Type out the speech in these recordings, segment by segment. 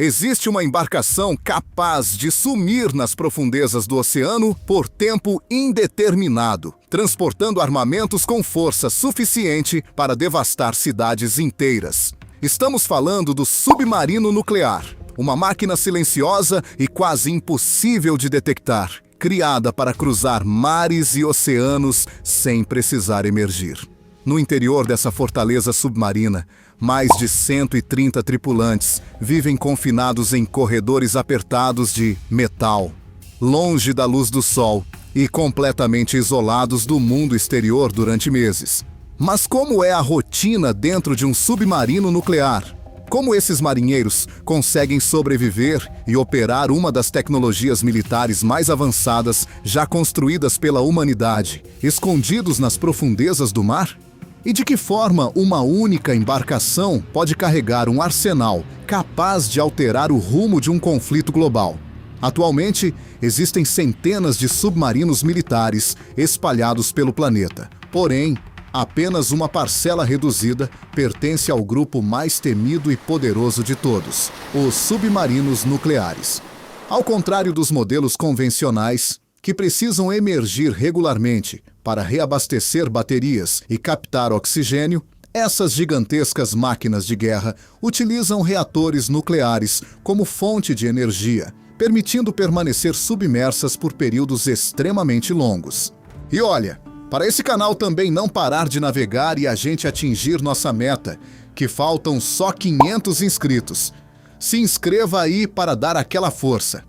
Existe uma embarcação capaz de sumir nas profundezas do oceano por tempo indeterminado, transportando armamentos com força suficiente para devastar cidades inteiras. Estamos falando do submarino nuclear, uma máquina silenciosa e quase impossível de detectar, criada para cruzar mares e oceanos sem precisar emergir. No interior dessa fortaleza submarina, mais de 130 tripulantes vivem confinados em corredores apertados de metal, longe da luz do sol e completamente isolados do mundo exterior durante meses. Mas como é a rotina dentro de um submarino nuclear? Como esses marinheiros conseguem sobreviver e operar uma das tecnologias militares mais avançadas já construídas pela humanidade, escondidos nas profundezas do mar? E de que forma uma única embarcação pode carregar um arsenal capaz de alterar o rumo de um conflito global? Atualmente, existem centenas de submarinos militares espalhados pelo planeta. Porém, apenas uma parcela reduzida pertence ao grupo mais temido e poderoso de todos, os submarinos nucleares. Ao contrário dos modelos convencionais, que precisam emergir regularmente para reabastecer baterias e captar oxigênio, essas gigantescas máquinas de guerra utilizam reatores nucleares como fonte de energia, permitindo permanecer submersas por períodos extremamente longos. E olha, para esse canal também não parar de navegar e a gente atingir nossa meta, que faltam só 500 inscritos. Se inscreva aí para dar aquela força.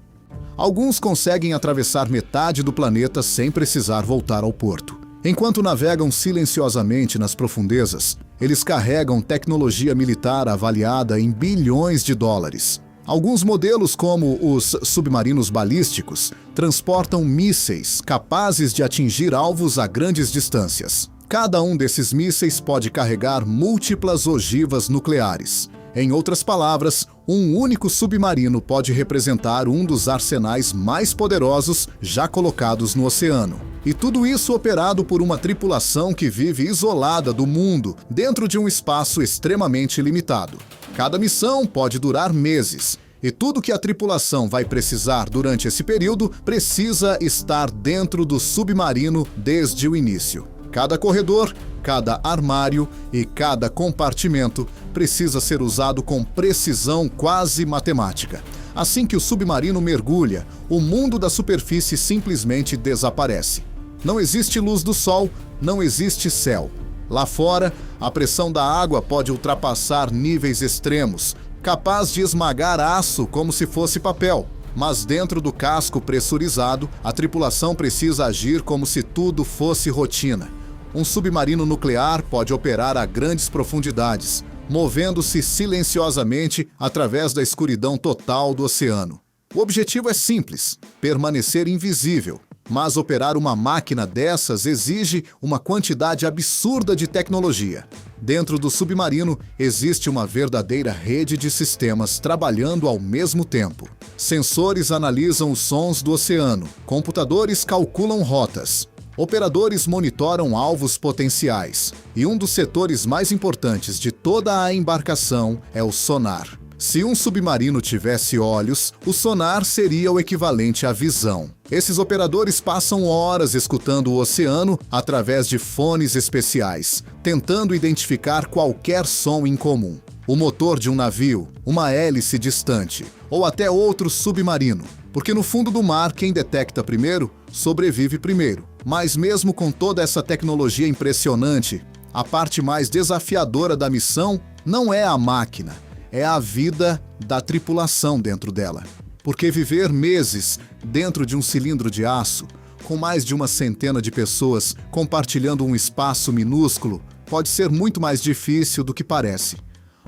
Alguns conseguem atravessar metade do planeta sem precisar voltar ao porto. Enquanto navegam silenciosamente nas profundezas, eles carregam tecnologia militar avaliada em bilhões de dólares. Alguns modelos, como os submarinos balísticos, transportam mísseis capazes de atingir alvos a grandes distâncias. Cada um desses mísseis pode carregar múltiplas ogivas nucleares. Em outras palavras, um único submarino pode representar um dos arsenais mais poderosos já colocados no oceano. E tudo isso operado por uma tripulação que vive isolada do mundo, dentro de um espaço extremamente limitado. Cada missão pode durar meses, e tudo que a tripulação vai precisar durante esse período precisa estar dentro do submarino desde o início. Cada corredor, cada armário e cada compartimento precisa ser usado com precisão quase matemática. Assim que o submarino mergulha, o mundo da superfície simplesmente desaparece. Não existe luz do sol, não existe céu. Lá fora, a pressão da água pode ultrapassar níveis extremos, capaz de esmagar aço como se fosse papel. Mas dentro do casco pressurizado, a tripulação precisa agir como se tudo fosse rotina. Um submarino nuclear pode operar a grandes profundidades, movendo-se silenciosamente através da escuridão total do oceano. O objetivo é simples: permanecer invisível. Mas operar uma máquina dessas exige uma quantidade absurda de tecnologia. Dentro do submarino existe uma verdadeira rede de sistemas trabalhando ao mesmo tempo. Sensores analisam os sons do oceano, computadores calculam rotas, operadores monitoram alvos potenciais. E um dos setores mais importantes de toda a embarcação é o sonar. Se um submarino tivesse olhos, o sonar seria o equivalente à visão. Esses operadores passam horas escutando o oceano através de fones especiais, tentando identificar qualquer som incomum. O motor de um navio, uma hélice distante, ou até outro submarino. Porque no fundo do mar, quem detecta primeiro, sobrevive primeiro. Mas mesmo com toda essa tecnologia impressionante, a parte mais desafiadora da missão não é a máquina, é a vida da tripulação dentro dela. Porque viver meses dentro de um cilindro de aço, com mais de uma centena de pessoas compartilhando um espaço minúsculo, pode ser muito mais difícil do que parece.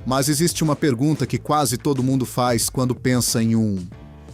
Mas existe uma pergunta que quase todo mundo faz quando pensa em um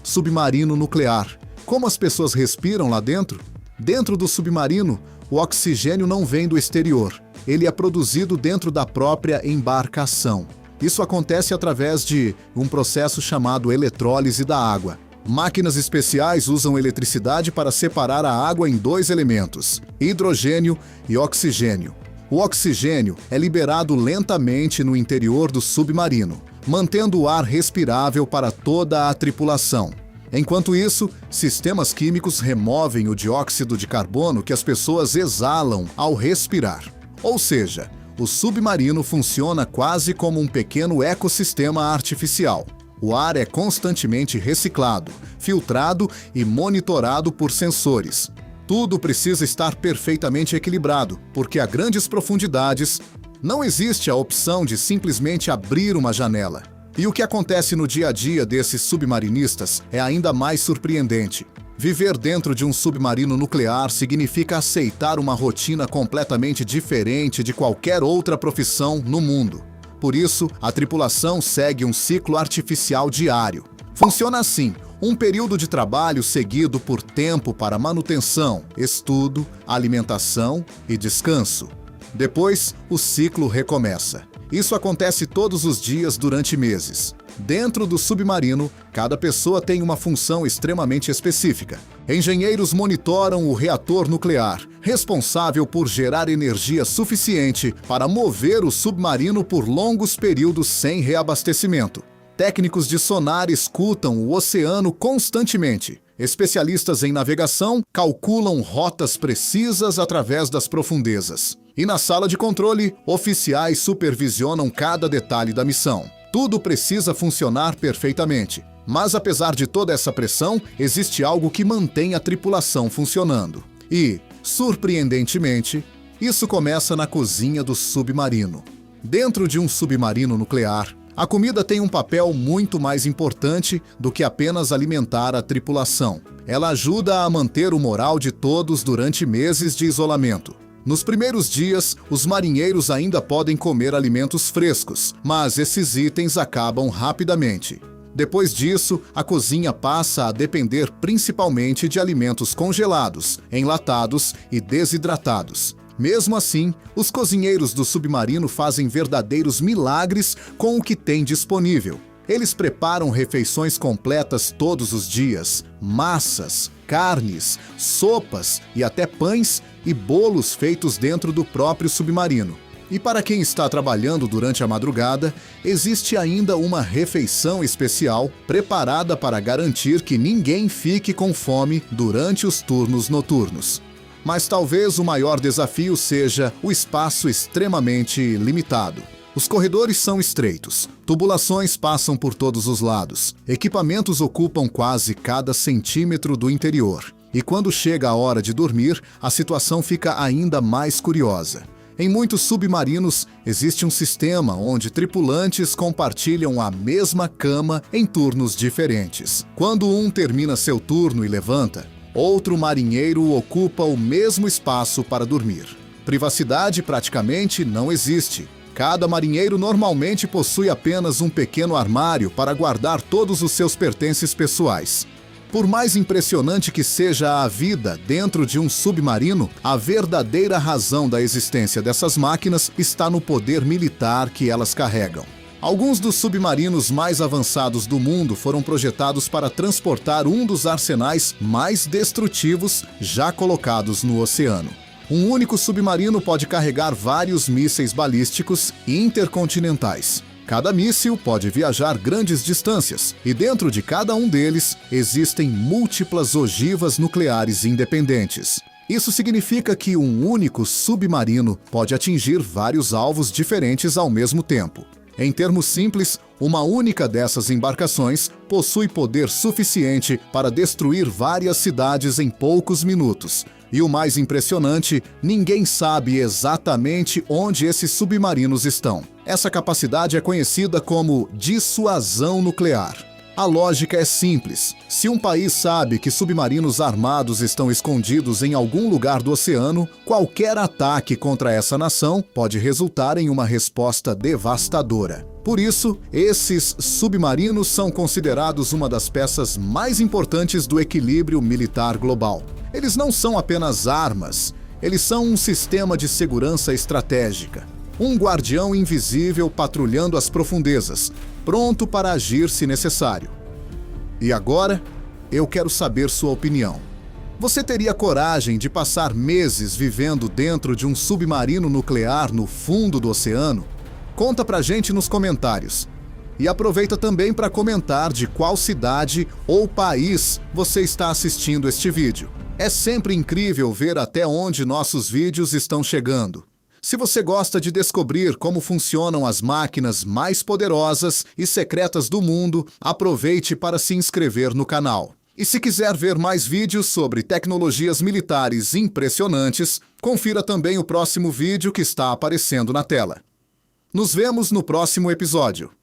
submarino nuclear. Como as pessoas respiram lá dentro? Dentro do submarino, o oxigênio não vem do exterior. Ele é produzido dentro da própria embarcação. Isso acontece através de um processo chamado eletrólise da água. Máquinas especiais usam eletricidade para separar a água em dois elementos, hidrogênio e oxigênio. O oxigênio é liberado lentamente no interior do submarino, mantendo o ar respirável para toda a tripulação. Enquanto isso, sistemas químicos removem o dióxido de carbono que as pessoas exalam ao respirar. Ou seja, o submarino funciona quase como um pequeno ecossistema artificial. O ar é constantemente reciclado, filtrado e monitorado por sensores. Tudo precisa estar perfeitamente equilibrado, porque a grandes profundidades não existe a opção de simplesmente abrir uma janela. E o que acontece no dia a dia desses submarinistas é ainda mais surpreendente. Viver dentro de um submarino nuclear significa aceitar uma rotina completamente diferente de qualquer outra profissão no mundo. Por isso, a tripulação segue um ciclo artificial diário. Funciona assim: um período de trabalho seguido por tempo para manutenção, estudo, alimentação e descanso. Depois, o ciclo recomeça. Isso acontece todos os dias durante meses. Dentro do submarino, cada pessoa tem uma função extremamente específica. Engenheiros monitoram o reator nuclear, responsável por gerar energia suficiente para mover o submarino por longos períodos sem reabastecimento. Técnicos de sonar escutam o oceano constantemente. Especialistas em navegação calculam rotas precisas através das profundezas. E na sala de controle, oficiais supervisionam cada detalhe da missão. Tudo precisa funcionar perfeitamente. Mas apesar de toda essa pressão, existe algo que mantém a tripulação funcionando. E, surpreendentemente, isso começa na cozinha do submarino. Dentro de um submarino nuclear, a comida tem um papel muito mais importante do que apenas alimentar a tripulação. Ela ajuda a manter o moral de todos durante meses de isolamento. Nos primeiros dias, os marinheiros ainda podem comer alimentos frescos, mas esses itens acabam rapidamente. Depois disso, a cozinha passa a depender principalmente de alimentos congelados, enlatados e desidratados. Mesmo assim, os cozinheiros do submarino fazem verdadeiros milagres com o que têm disponível. Eles preparam refeições completas todos os dias, massas, carnes, sopas e até pães e bolos feitos dentro do próprio submarino. E para quem está trabalhando durante a madrugada, existe ainda uma refeição especial preparada para garantir que ninguém fique com fome durante os turnos noturnos. Mas talvez o maior desafio seja o espaço extremamente limitado. Os corredores são estreitos, tubulações passam por todos os lados, equipamentos ocupam quase cada centímetro do interior. E quando chega a hora de dormir, a situação fica ainda mais curiosa. Em muitos submarinos, existe um sistema onde tripulantes compartilham a mesma cama em turnos diferentes. Quando um termina seu turno e levanta, outro marinheiro ocupa o mesmo espaço para dormir. Privacidade praticamente não existe. Cada marinheiro normalmente possui apenas um pequeno armário para guardar todos os seus pertences pessoais. Por mais impressionante que seja a vida dentro de um submarino, a verdadeira razão da existência dessas máquinas está no poder militar que elas carregam. Alguns dos submarinos mais avançados do mundo foram projetados para transportar um dos arsenais mais destrutivos já colocados no oceano. Um único submarino pode carregar vários mísseis balísticos intercontinentais. Cada míssil pode viajar grandes distâncias, e dentro de cada um deles existem múltiplas ogivas nucleares independentes. Isso significa que um único submarino pode atingir vários alvos diferentes ao mesmo tempo. Em termos simples, uma única dessas embarcações possui poder suficiente para destruir várias cidades em poucos minutos. E o mais impressionante, ninguém sabe exatamente onde esses submarinos estão. Essa capacidade é conhecida como dissuasão nuclear. A lógica é simples. Se um país sabe que submarinos armados estão escondidos em algum lugar do oceano, qualquer ataque contra essa nação pode resultar em uma resposta devastadora. Por isso, esses submarinos são considerados uma das peças mais importantes do equilíbrio militar global. Eles não são apenas armas, eles são um sistema de segurança estratégica. Um guardião invisível patrulhando as profundezas, pronto para agir se necessário. E agora, eu quero saber sua opinião. Você teria coragem de passar meses vivendo dentro de um submarino nuclear no fundo do oceano? Conta pra gente nos comentários. E aproveita também para comentar de qual cidade ou país você está assistindo este vídeo. É sempre incrível ver até onde nossos vídeos estão chegando. Se você gosta de descobrir como funcionam as máquinas mais poderosas e secretas do mundo, aproveite para se inscrever no canal. E se quiser ver mais vídeos sobre tecnologias militares impressionantes, confira também o próximo vídeo que está aparecendo na tela. Nos vemos no próximo episódio.